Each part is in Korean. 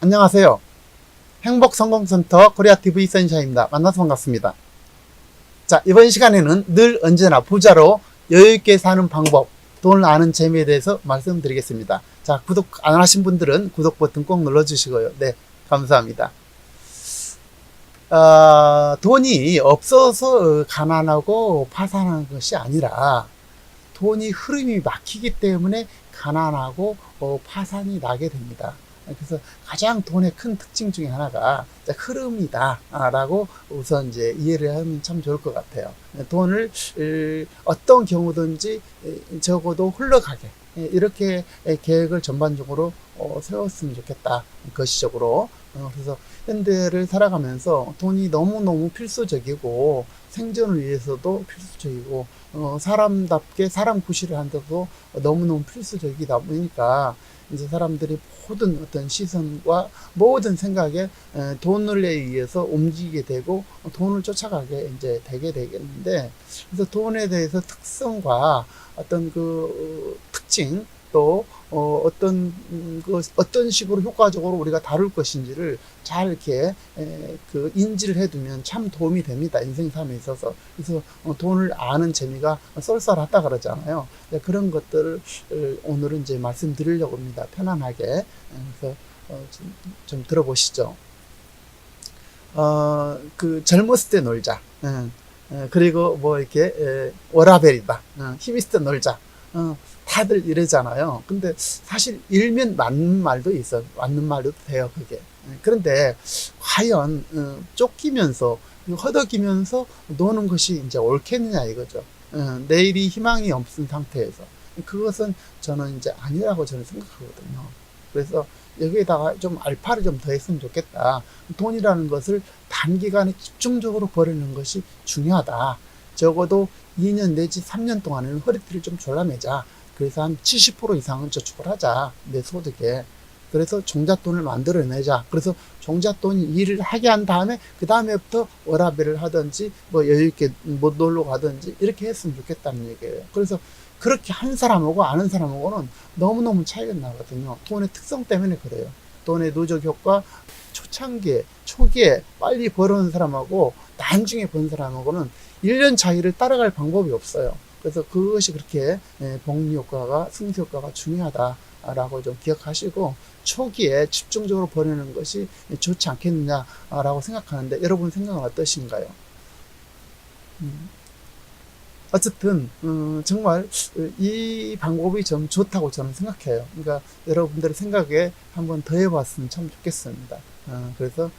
안녕하세요. 행복성공센터 코리아TV 선샤입니다. 만나서 반갑습니다. 자, 이번 시간에는 늘 언제나 부자로 여유있게 사는 방법, 돈을 아는 재미에 대해서 말씀드리겠습니다. 자, 구독 안 하신 분들은 구독 버튼 꼭 눌러주시고요. 네, 감사합니다. 돈이 없어서 가난하고 파산하는 것이 아니라 돈이 흐름이 막히기 때문에 가난하고 파산이 나게 됩니다. 그래서 가장 돈의 큰 특징 중에 하나가 흐름이다 라고 우선 이제 이해를 하면 참 좋을 것 같아요. 돈을 어떤 경우든지 적어도 흘러가게 이렇게 계획을 전반적으로 세웠으면 좋겠다, 거시적으로. 그래서 현대를 살아가면서 돈이 너무너무 필수적이고 생존을 위해서도 필수적이고 사람답게 사람 구실을 한데도 너무너무 필수적이다 보니까 이제 사람들이 모든 어떤 시선과 모든 생각에 돈을 의해서 움직이게 되고 돈을 쫓아가게 이제 되게 되겠는데, 그래서 돈에 대해서 특성과 어떤 그 특징 또 어떤 식으로 효과적으로 우리가 다룰 것인지를 잘 이렇게 그 인지를 해두면 참 도움이 됩니다, 인생 삶에 있어서. 그래서 돈을 아는 재미가 쏠쏠하다 그러잖아요. 그런 것들을 오늘은 이제 말씀드리려고 합니다, 편안하게. 그래서 좀 들어보시죠. 그 젊었을 때 놀자. 그리고 뭐 이렇게 워라벨이다. 힘 있을 때 놀자. 다들 이러잖아요. 근데 사실 일면 맞는 말도 있어. 맞는 말도 돼요, 그게. 그런데 과연 쫓기면서 허덕이면서 노는 것이 이제 옳겠느냐 이거죠. 내일이 희망이 없은 상태에서 그것은 저는 이제 아니라고 저는 생각하거든요. 그래서 여기에다가 좀 알파를 좀 더했으면 좋겠다. 돈이라는 것을 단기간에 집중적으로 벌이는 것이 중요하다. 적어도 2년 내지 3년 동안은 허리띠를 좀 졸라매자. 그래서 한 70% 이상은 저축을 하자, 내 소득에. 그래서 종잣돈을 만들어내자. 그래서 종잣돈이 일을 하게 한 다음에 그 다음에부터 워라밸을 하든지 뭐 여유있게 뭐 놀러 가든지 이렇게 했으면 좋겠다는 얘기예요. 그래서 그렇게 한 사람하고 아는 사람하고는 너무너무 차이가 나거든요. 돈의 특성 때문에 그래요. 돈의 누적 효과, 초창기에 초기에 빨리 벌어온 사람하고 나중에 번 사람하고는 1년 차이를 따라갈 방법이 없어요. 그래서 그것이 그렇게 복리 효과가, 승수 효과가 중요하다라고 좀 기억하시고 초기에 집중적으로 벌이는 것이 좋지 않겠느냐라고 생각하는데, 여러분 생각은 어떠신가요? 어쨌든 정말 이 방법이 좀 좋다고 저는 생각해요. 그러니까 여러분들의 생각에 한번 더 해봤으면 참 좋겠습니다. 그래서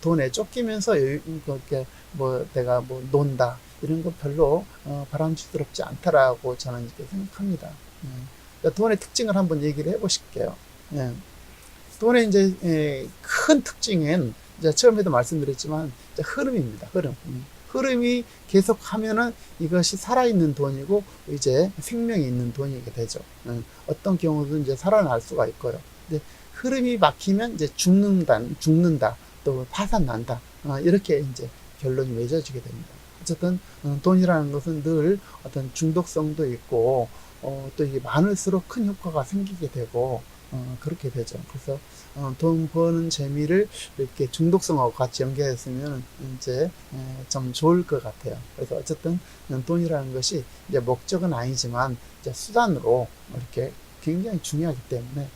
돈에 쫓기면서 이렇게 뭐 내가 뭐 논다 이런 거 별로 바람직스럽지 않다라고 저는 이렇게 생각합니다. 돈의 특징을 한번 얘기를 해보실게요. 예. 돈의 이제 큰 특징은 이제 처음에도 말씀드렸지만 이제 흐름입니다. 흐름. 흐름이 계속하면은 이것이 살아있는 돈이고 이제 생명이 있는 돈이게 되죠. 어떤 경우도 이제 살아날 수가 있고요. 근데 흐름이 막히면 이제 죽는다, 또 파산난다. 이렇게 이제 결론이 맺어지게 됩니다. 어쨌든 돈이라는 것은 늘 어떤 중독성도 있고 또 이게 많을수록 큰 효과가 생기게 되고 그렇게 되죠. 그래서 돈 버는 재미를 이렇게 중독성하고 같이 연결했으면 이제 좀 좋을 것 같아요. 그래서 어쨌든 돈이라는 것이 이제 목적은 아니지만 이제 수단으로 이렇게 굉장히 중요하기 때문에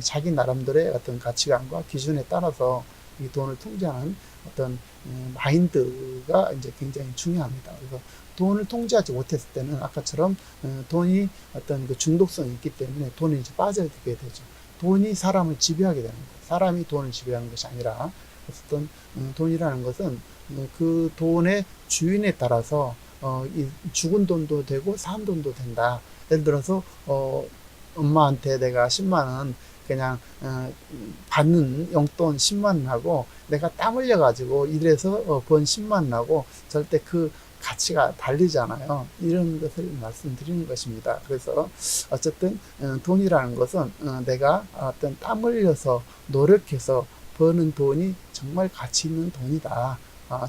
자기 나름대로의 어떤 가치관과 기준에 따라서 이 돈을 통제하는 어떤 마인드가 이제 굉장히 중요합니다. 그래서 돈을 통제하지 못했을 때는 아까처럼 돈이 어떤 그 중독성이 있기 때문에 돈이 이제 빠져들게 되죠. 돈이 사람을 지배하게 되는 거예요. 사람이 돈을 지배하는 것이 아니라 어떤 돈이라는 것은 그 돈의 주인에 따라서 이 죽은 돈도 되고 산 돈도 된다. 예를 들어서 엄마한테 내가 10만 원 그냥 받는 용돈 10만 원하고 내가 땀 흘려 가지고 일해서 번 10만 원하고 절대 그 가치가 다르잖아요. 이런 것을 말씀드리는 것입니다. 그래서 어쨌든 돈이라는 것은 내가 어떤 땀 흘려서 노력해서 버는 돈이 정말 가치 있는 돈이다.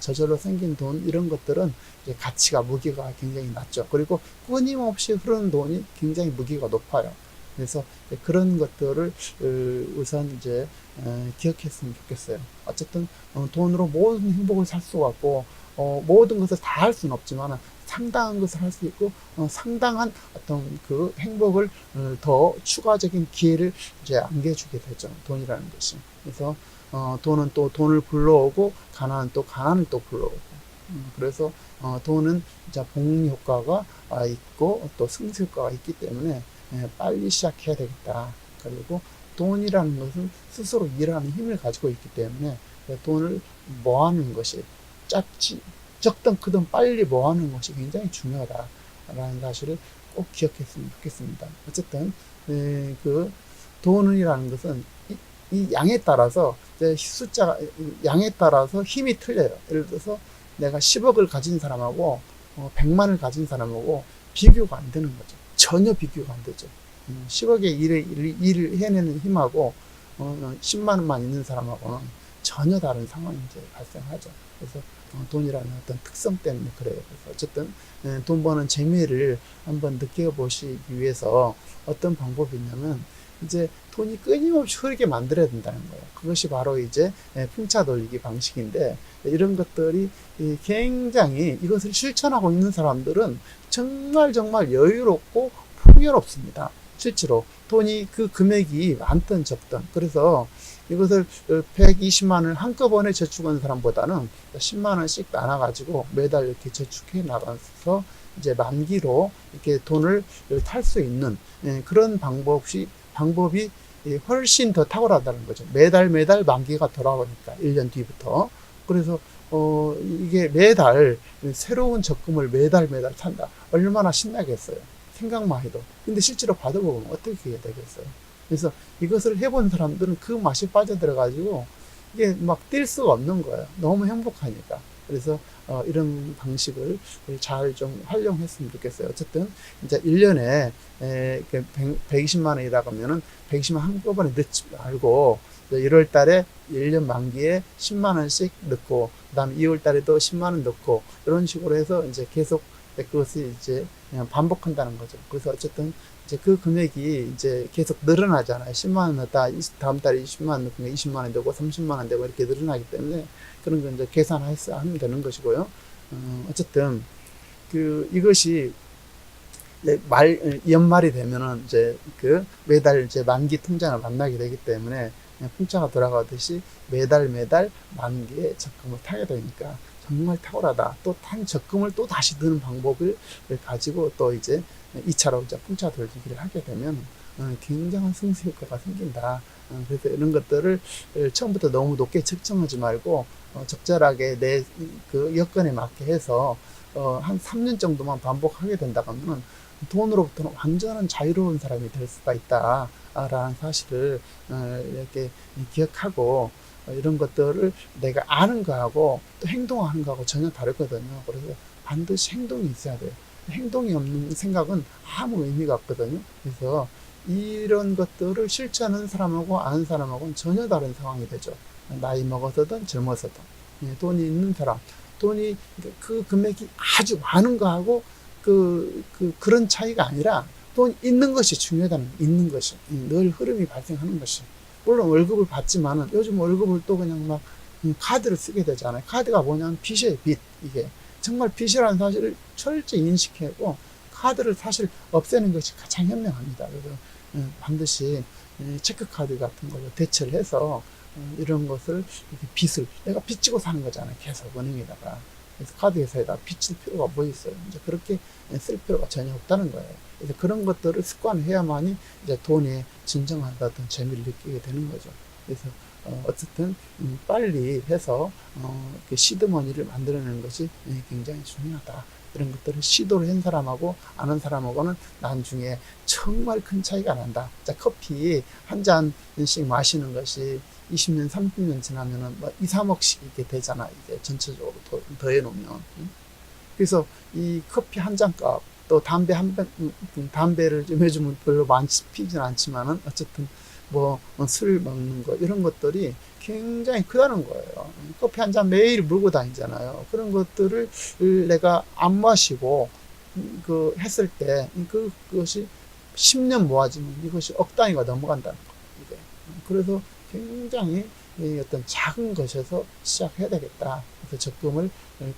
저절로 생긴 돈, 이런 것들은 이제 가치가, 무게가 굉장히 낮죠. 그리고 끊임없이 흐르는 돈이 굉장히 무게가 높아요. 그래서 그런 것들을 우선 이제 기억했으면 좋겠어요. 어쨌든 돈으로 모든 행복을 살 수가 없고 모든 것을 다 할 수는 없지만 상당한 것을 할 수 있고 상당한 어떤 그 행복을 더 추가적인 기회를 이제 안겨주게 되죠. 돈이라는 것이. 그래서 돈은 또 돈을 불러오고 가난은 또 가난을 또 불러오고 그래서 돈은 이제 복리 효과가 있고 또 승수 효과가 있기 때문에 빨리 시작해야 되겠다. 그리고 돈이라는 것은 스스로 일하는 힘을 가지고 있기 때문에 돈을 모아놓는 것이 적든 크든 빨리 모아놓는 것이 굉장히 중요하다라는 사실을 꼭 기억했으면 좋겠습니다. 어쨌든 그 돈이라는 것은 이 양에 따라서 숫자가 양에 따라서 힘이 틀려요. 예를 들어서 내가 10억을 가진 사람하고 100만을 가진 사람하고 비교가 안 되는 거죠. 전혀 비교가 안 되죠. 10억의 일을 해내는 힘하고 10만 원만 있는 사람하고는 전혀 다른 상황이 이제 발생하죠. 그래서 돈이라는 어떤 특성 때문에 그래요. 그래서 어쨌든 돈 버는 재미를 한번 느껴보시기 위해서 어떤 방법이 있냐면 이제 돈이 끊임없이 흐르게 만들어야 된다는 거예요. 그것이 바로 이제 풍차 돌리기 방식인데 이런 것들이 굉장히 이것을 실천하고 있는 사람들은 정말 여유롭고 풍요롭습니다. 실제로 돈이 그 금액이 많든 적든 그래서 이것을 120만 원을 한꺼번에 저축한 사람보다는 10만 원씩 나눠가지고 매달 이렇게 저축해 나가서 이제 만기로 이렇게 돈을 탈 수 있는 그런 방법이 훨씬 더 탁월하다는 거죠. 매달 만기가 돌아오니까 1년 뒤부터. 그래서 이게 매달 새로운 적금을 매달 산다. 얼마나 신나겠어요. 생각만 해도. 근데 실제로 받아보면 어떻게 해야 되겠어요. 그래서 이것을 해본 사람들은 그 맛이 빠져들어가지고 이게 막 뛸 수가 없는 거예요. 너무 행복하니까. 그래서 이런 방식을 잘 좀 활용했으면 좋겠어요. 어쨌든 이제 1년에 120만 원이라고 하면은 120만 한꺼번에 넣지 말고 1월 달에 1년 만기에 10만 원씩 넣고 그다음에 2월 달에도 10만 원 넣고 이런 식으로 해서 이제 계속 그것을 이제 그냥 반복한다는 거죠. 그래서 어쨌든 이제 그 금액이 이제 계속 늘어나잖아요. 10만 원 넣었다 다음 달에 20만 원 넣고 20만 원 되고 30만 원 되고 이렇게 늘어나기 때문에 그런 거 이제 계산해서 하면 되는 것이고요. 어쨌든 이것이 연말이 되면은 이제 매달 이제 만기 통장을 만나게 되기 때문에 풍차가 돌아가듯이 매달 만기에 적금을 타게 되니까 정말 탁월하다. 또 탄 적금을 또 다시 넣는 방법을 가지고 또 이제 2차로 이제 풍차 돌리기를 하게 되면 굉장한 승수 효과가 생긴다. 그래서 이런 것들을 처음부터 너무 높게 책정하지 말고 적절하게 내 그 여건에 맞게 해서 한 3년 정도만 반복하게 된다고 하면 돈으로부터는 완전한 자유로운 사람이 될 수가 있다라는 사실을 이렇게 기억하고 이런 것들을 내가 아는 거하고 또 행동하는 거하고 전혀 다르거든요. 그래서 반드시 행동이 있어야 돼요. 행동이 없는 생각은 아무 의미가 없거든요. 그래서 이런 것들을 실천하는 사람하고 아는 사람하고는 전혀 다른 상황이 되죠. 나이 먹어서든 젊어서든. 돈이 있는 사람, 돈이 그 금액이 아주 많은 거하고 그런 차이가 아니라 돈 있는 것이 중요하다는 있는 것이 늘 흐름이 발생하는 것이 물론 월급을 받지만은 요즘 월급을 또 그냥 막 카드를 쓰게 되잖아요. 카드가 뭐냐면 빚이에요, 빚. 이게 정말 빚이라는 사실을 철저히 인식하고 카드를 사실 없애는 것이 가장 현명합니다. 그래서 반드시 체크카드 같은 걸로 대체를 해서 이런 것을 빚을 내가 빚지고 사는 거잖아요. 계속 은행에다가. 그래서 카드 회사에다 빚질 필요가 뭐 있어요. 이제 그렇게 쓸 필요가 전혀 없다는 거예요. 그래서 그런 것들을 습관해야만이 이제 돈에 진정한 어떤 재미를 느끼게 되는 거죠. 그래서 어쨌든 빨리 해서 시드머니를 만들어내는 것이 굉장히 중요하다. 이런 것들을 시도를 한 사람하고 안 한 사람하고는 나중에 정말 큰 차이가 난다. 자, 커피 한 잔씩 마시는 것이 20년, 30년 지나면은 뭐 2, 3억씩 이렇게 되잖아. 이게 전체적으로 더해 놓으면. 그래서 이 커피 한 잔 값, 또 담배를 요즘은 별로 많이 피진 않지만은 어쨌든 술 먹는 거, 이런 것들이 굉장히 크다는 거예요. 커피 한 잔 매일 물고 다니잖아요. 그런 것들을 내가 안 마시고, 했을 때, 그것이 10년 모아지면 이것이 억 단위가 넘어간다는 거. 이게. 그래서 굉장히 이 어떤 작은 것에서 시작해야 되겠다. 그래서 적금을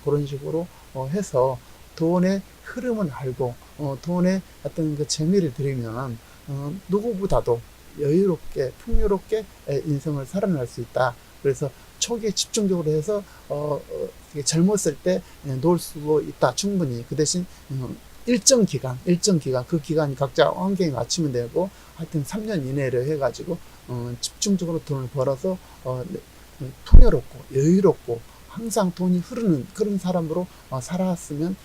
그런 식으로 해서 돈의 흐름을 알고 돈의 어떤 그 재미를 들이면 누구보다도 여유롭게 풍요롭게 인생을 살아날 수 있다. 그래서 초기에 집중적으로 해서 젊었을 때 놓을 수 있다. 충분히. 그 대신 일정 기간 그 기간이 각자 환경에 맞추면 되고 하여튼 3년 이내로 해가지고 집중적으로 돈을 벌어서 풍요롭고 여유롭고 항상 돈이 흐르는 그런 사람으로 살아왔으면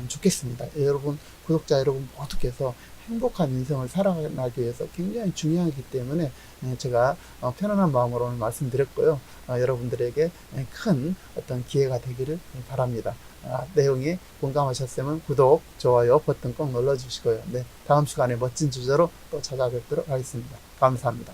좋겠습니다. 여러분 구독자 여러분 모두께서 행복한 인생을 살아가기 위해서 굉장히 중요하기 때문에 제가 편안한 마음으로 오늘 말씀드렸고요. 여러분들에게 큰 어떤 기회가 되기를 바랍니다. 내용이 공감하셨으면 구독, 좋아요 버튼 꼭 눌러주시고요. 네, 다음 시간에 멋진 주제로 또 찾아뵙도록 하겠습니다. 감사합니다.